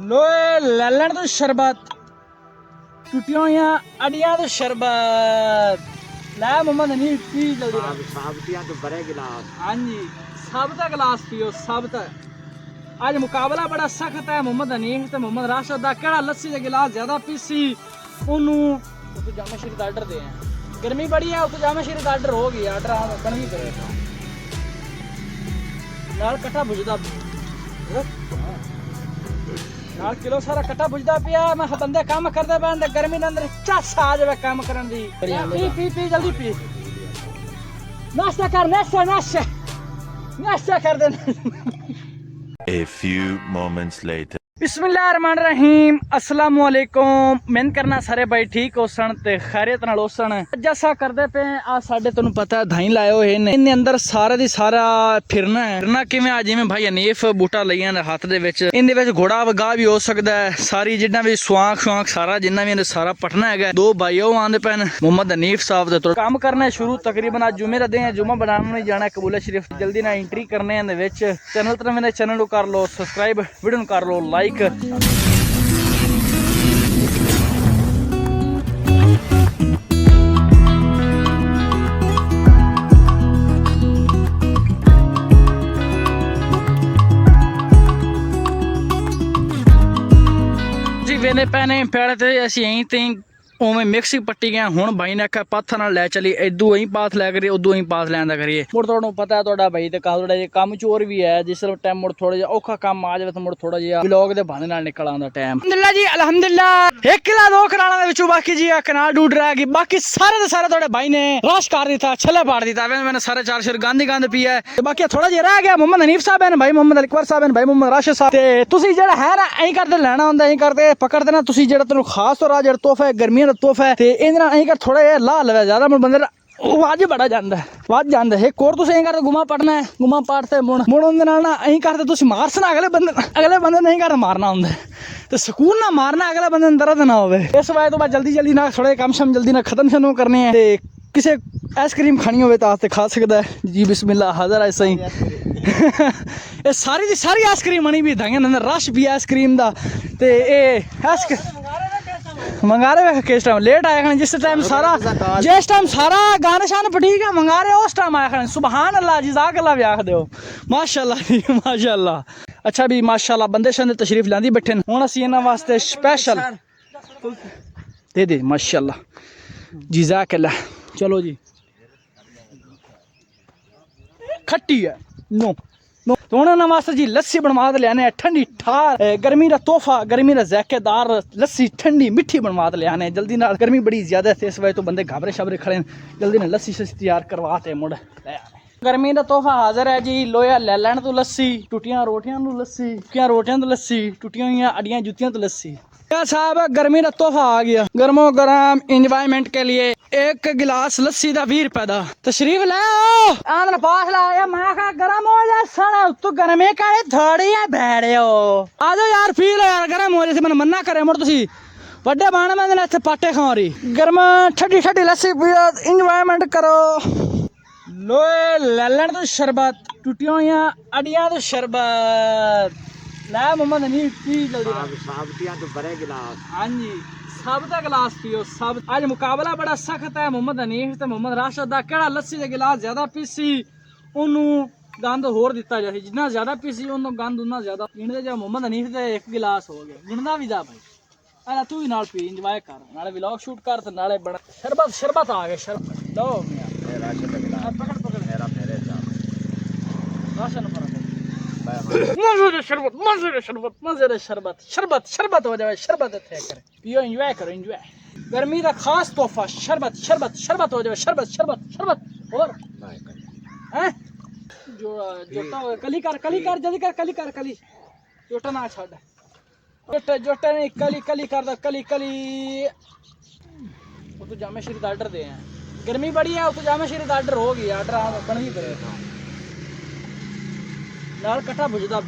लोए ललन तो शरबत टूटियां हुई अड़ियां तो शरबत लै मोहम्मद नहीं पी जल्दी साबतियां तो बड़े गिलास। हाँ जी सबता गिलास पियो सबता। आज मुकाबला बड़ा सख्त है मोहम्मद हनीफ ते मोहम्मद राशिद दा केड़ा लस्सी दे गिलास ज्यादा पीसी ओनू तो जामा शरीफ आर्डर दे हैं। गर्मी बड़ी है तो जामा शरीफ आर्डर हो गई आर्डर बन भी करे नाल कट्ठा भुजदा नाल किलो सारा कट्ठा भुजदा पिया मैं बंदे काम करदे पैन ते गर्मी दे अंदर चस आ जावे काम करन दी पी पी पी जल्दी पी नाश्ता कर नाश्ता कर दे। A few moments later. बिस्मिल्लाहिर्रहमानिर्रहीम अस्सलाम वालेकुम मेहनत करना सारे भाई ठीक हो सन ते खैरियत नाल हो सन जैसा करदे पे आ साडे तन्नू पता है धाई लाए होए ने इन्ने अंदर सारे दी सारा फिरना है फिरना किवें आ जिवें भाई हनीफ बूटा लईयां ने हाथ दे विच इनदे विच घोड़ा वगा भी हो सकदा है सारी जिन्ना भी स्वांख सारा जिन्ना भी सारा पटना है। दो भाई ओ आंदे पैन मोहम्मद हनीफ साहब दे तो काम करना शुरू तकरीबन आज जुमे दा दिन है जुमा बनाने नहीं जाना कबूला शरीफ जल्दी ना एंट्री करने दे विच चैनल ते मेरे चैनल को कर लो सब्सक्राइब वीडियो कर लो लाइक जी वेने पैने पैड़ ते असी यहीं ते उवें मिक्सिंग पट्टी गए हुण भाई ने आख्या पाथा नाल लै चली इदू अं पाथ लै करिए उदू अं पाथ लैंदा करिए मुड़ तुहानू पता है तुहाडा भाई ते थोड़ा जिहा कम चोर भी है जिस टाइम मुड़ थोड़ा जिहा औखा काम आ जाए तो मुड़ थोड़ा जिहा व्लॉग दे बहाने नाल निकल आंदा टाइम अल्हम्दुलिल्लाह जी अल्हम्दुलिल्लाह 1 किला 2 कनाला दे विचों बाकी जी कनाल डूड रह गई बाकी सारे दे सारे तुहाडे भाई ने रश कर दिता छले पाड़ दिता मैंने सारे 4 शेर गंद ही गंद पिया है बाकी थोड़ा जिहा रह गया मोहम्मद हनीफ साहब है भाई मोहम्मद अकबर साहब है भाई मोहम्मद राशिद साहब ते तुसी जेड़ा है ना ऐं करदे लेना हुंदा ऐं करदे पकड़दे ना तुसी जेड़ा तैनूं खास तौर जेड़ा तोहफा है गर्मियां दा तोहफा है ते थोड़ा जिहा ला लवे ज्यादा बंदे वाज बड़ा जांदा है एक और तुम करते गुमा पटना है गुमा पटते मुड़ उंदे नाल ना अं करते तुम मारसना अगले बंदे नहीं कर मारना होंगे तो सुकून ना मारना अगले बंदे दर्द ना हो इस वजह तो बाद जल्दी ना थोड़े कम शम जल्दी ना खत्म शत्म करने हैं किसी आइसक्रीम खानी हो तो खा सकता है जी बिस्मिल्लाह हाजिर ऐसा ही ये सारी दी सारी आइसक्रीम बनी भी धांगे अंदर रश भी आइसक्रीम दा ते मंगा रहे किस टाइम लेट आया खाने जिस टाइम सारा गाने शाने पर ठीक है मंगा रहे उस टाइम आया खाने सुबहान अल्लाह जज़ाकल्लाह भी आख दो माशाल्लाह जी माशाल्लाह। अच्छा भी माशाल्लाह बंदे शंदे तशरीफ लांदी बैठे हुण असीं इन्हां वास्ते स्पेशल दे माशाल्लाह जज़ाकल्लाह। चलो जी खट्टी है नो तो उन्होंने वास्ते जी लस्सी बनवा दे लियाने ठंडी ठार गर्मी का तोहफा गर्मी का ज़ायकेदार लस्सी ठंडी मिठी बनवा दे लियाने जल्दी नाल गर्मी बड़ी ज्यादा है इस वजह तो बंदे घाबरे शाबरे खड़े जल्दी ना लस्सी शस्सी तैयार करवाते मुड़ गर्मी का तोहफा हाजिर है जी लोया ले लैन तो लस्सी टुटियां रोटियां तो लस्सी टुटियां हुई अड़ियां जुतियां तो लस्सी क्या साहब गर्मी का तोहफा आ गया गर्मो गर्म इंजॉयमेंट के लिए एक गिलास लस्सी का 20 रुपए का तशरीफ ले आंध्र पास लाया मैं कहा गर्म हो जाए सारा तू गर्मी काले थोड़ी है भेड़े हो आ जाओ यार पी लो यार गर्म हो जैसे मैंने मना करे मुड़ तुसी बड़े बाण में इतने पाटे खाओ रही गर्म ठंडी ठंडी लस्सी पियो इंजॉयमेंट करो लोए ललन तो शरबत टूटियां हुई अड़ियां तो शरबत लै मोहम्मद हनीफ पी जल्दी साबतियां तो बड़े गिलास। हाँ जी सबका गिलास पियो सब। आज मुकाबला बड़ा सख्त है मोहम्मद हनीफ ते मोहम्मद राशिद दा केड़ा लस्सी दे गिलास ज्यादा पीसी ओनू गंद होर दिता जाए जिन्ना ज्यादा पीसी ओनू गंद उन्ना ज्यादा गिणदे जा मोहम्मद हनीफ दे 1 गिलास हो गया गिणदा भी जा भाई अरे तू भी नाल पी इंजॉय कर नाले व्लॉग शूट कर ते नाले बड़ा शरबत आ गया शरबत लो राशिद का गिलास पकड़ मेरे साथ राशन पर शरबत हो जाए शरबत पियो एंजॉय करो एंजॉय गर्मी का खास तोहफा शरबत हो जाए शरबत और हैं जोटा कली कर जल्दी कर कली जोटा ना छाड़ जोटा नहीं कली कर दो कली वो तो जामे शरीफ आर्डर दे हैं गर्मी बड़ी है तो जामे शरीफ आर्डर हो गई आर्डर बन भी करे नाल कट्ठा भुजदा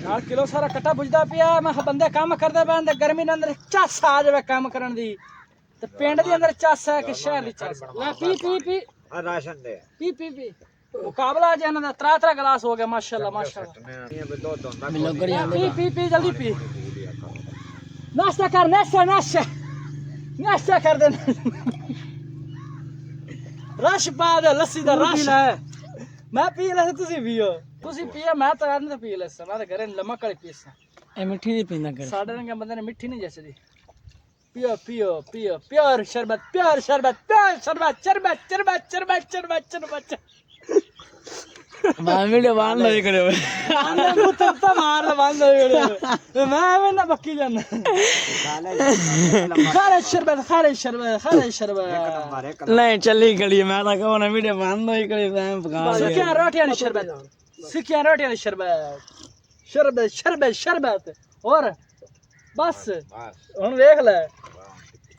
नाल किलो सारा कट्ठा भुजदा पिया मैं बंदे काम करदे पैन ते गर्मी दे अंदर चस आ जावे काम करन दी ते पिंड दे अंदर चस है कि शहर दी चस लै पी राशन दे पी ਮੁਕਾਬਲਾ ਜੇ ਇਹਨਾਂ ਦਾ ਤਰਾ ਗਲਾਸ ਹੋ ਗਿਆ ਮਾਸ਼ਾਅੱਲਾ ਮਾਸ਼ਾਅੱਲਾ ये भी दो दोंदा ਪੀ ਜਲਦੀ ਪੀ ਨਾਸ਼ਤਾ ਕਰ ਨਾਸ਼ਤਾ ਕਰ ਦੇ ਰਸ਼ ਪਾ ਦੇ ਲੱਸੀ ਦਾ ਰਸ਼ ਮੈਂ ਪੀ ਲੈ ਤੁਸੀਂ ਪੀਓ ਤੁਸੀਂ ਪੀਓ ਮੈਂ ਤਾਂ ਨਹੀਂ ਪੀ ਲੈ ਮੈਂ ਤਾਂ ਘਰੇ ਲੰਮਾ ਕਰ ਪੀਸਾਂ ਇਹ ਮਿੱਠੀ ਨਹੀਂ ਪੀਂਦਾ ਕਰ ਸਾਡੇ ਰੰਗੇ ਬੰਦੇ ਨੇ ਮਿੱਠੀ ਨਹੀਂ ਜੈਸੀ पियो पियो पियो प्योर शरबत प्योर शरबत प्योर शरबत शरबत शरबत शरबत शरबत शरबत वीडियो बांध लो इकडे तो मार बांध लो मैं ना बक्की जाना खारे शरबत नहीं चली गली मैं तो कहूं ना वीडियो बांध लो इकडे मैं पका सिक्कियां रोटियां शरबत शरबत शरबत शरबत और बस ਹੁਣ ਵੇਖ ਲੈ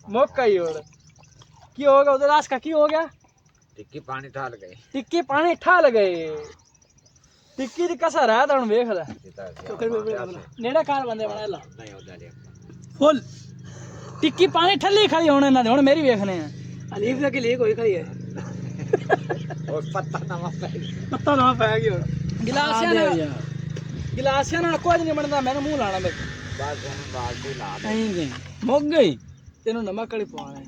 ਮੌਕਾ ਹੀ ਹੋਰ ਕੀ ਹੋ ਗਿਆ ਉਹਦਾ ਰਾਸ ਕਾ ਕੀ ਹੋ ਗਿਆ टिक्की पानी डाल गई ਟਿੱਕੀ ਪਾਣੀ ਠਾਲ ਗਏ ਟਿੱਕੀ ਦੀ ਕਸਰ ਹੈ ਤਾਂ ਹੁਣ ਵੇਖ ਲੈ ਨੇੜੇ ਕਾਰ ਬੰਦੇ ਬਣਾ ਲਾ नहीं हो जाए ਫੁੱਲ ਟਿੱਕੀ ਪਾਣੀ ਠੱਲੀ ਖੜੀ ਹੁਣ ਇਹਨਾਂ ਦੇ ਹੁਣ ਮੇਰੀ ਵੇਖਣੇ ਆ ਅਲੀਫ ਦਾ ਕੀ ਲੀਕ ਹੋਈ ਖੜੀ ਹੈ और पत्ता नमक ਪੱਤਾ ਨਾ ਪੈ ਗਿਆ ਗਿਲਾਸਿਆਂ ਨਾਲ ਕੁਝ ਨਹੀਂ ਬਣਦਾ ਮੈਨੂੰ ਮੂੰਹ ਲਾਣਾ ਮੇਰੇ बस हम बाल्टी ला ਨਹੀਂ ਗਏ ਮੁੱਕ ਗਈ ਤੈਨੂੰ ਨਮਕ ਵਾਲੀ ਪਵਾਣਾ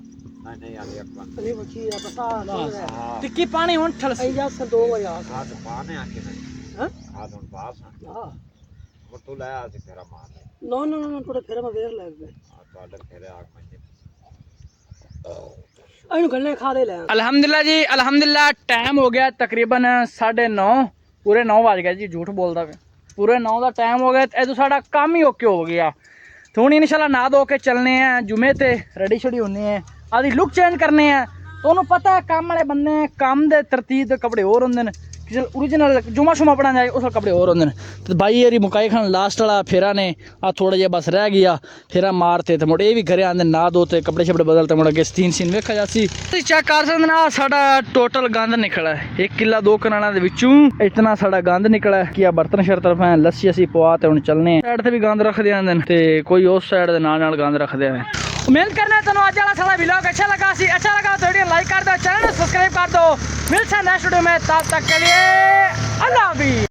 नहीं आगे अपन ਅਲੀ ਬੱਚੀ ਆ ਪਸਾ ਟਿੱਕੀ ਪਾਣੀ ਹੁਣ ਠਲ ਸਹੀ ਜਾ ਸਰ 2 ਵਜੇ ਆ हाथ पाने आके नहीं ਹਾਂ हाथ उन पास ਹਾਂ वो तू लाया आज तेरा मार ਨੋ ਨੋ ਨੋ ਥੋੜਾ ਫੇਰ ਮੈਂ ਵੇਖ ਲੈ तो ऑर्डर करे आग में ਇਹਨੂੰ ਗੱਲੇ ਖਾ ਦੇ ਲੈ ਅਲਹਮਦੁਲਿਲਾ ਜੀ ਅਲਹਮਦੁਲਿਲਾ ਟਾਈਮ ਹੋ ਗਿਆ ਤਕਰੀਬਨ 9:30 ਪੂਰੇ 9 ਵਜ ਗਏ ਜੀ ਝੂਠ ਬੋਲਦਾ ਪਿਆ ਪੂਰੇ 9 ਦਾ ਟਾਈਮ ਹੋ ਗਿਆ ਇਹ ਤੋਂ ਸਾਡਾ ਕੰਮ ਹੀ ਓਕੇ ਹੋ ਗਿਆ ਤੇ ਹੁਣ ਇਨਸ਼ਾਅੱਲਾ ਨਾ ਧੋ ਕੇ ਚੱਲਨੇ ਆ ਜੁਮੇ ਤੇ ਰੈਡੀ ਸ਼ੜੀ ਹੁੰਨੇ ਆ ਆਦੀ ਲੁੱਕ ਚੇਂਜ ਕਰਨੇ ਆ ਤੁਹਾਨੂੰ ਪਤਾ ਹੈ ਕੰਮ ਵਾਲੇ ਬੰਦੇ ਕੰਮ ਦੇ ਤਰਤੀਬ ਦੇ ਕੱਪੜੇ ਹੋਰ ਹੁੰਦੇ ਨੇ ਕਿਸੇ ओरिजिनल जुमा शुमा पढ़ा जाए उस कपड़े और होंगे तो भाई यारी मुकाई खान लास्ट वाला फेरा ने आ थोड़ा जिहा बस रह गया फेरा मारते तो मुड़े ये भी घरे आंदे ना धोते कपड़े शपड़े बदलते मुड़ अगे सीन सीन वेखा जासी चेक कर सकते ना साडा टोटल गंद निकला है 1 किला 2 कनालों दे विचों इतना साडा गंद निकला है कि आ बर्तन शर्तन फैन लस्सी असी पवा ते हुण चलने साइड ते भी गंद रखदे आंदे ते कोई उस साइड दे नाल गंद रखदे हैं उम्मीद करना है तेनों अज वाला सारा व्लॉग अच्छा लगा तो वीडियो लाइक कर दो चैनल सब्सक्राइब कर दो मिलते हैं नेक्स्ट वीडियो में तब तक के लिए अल्लाह हाफिज़।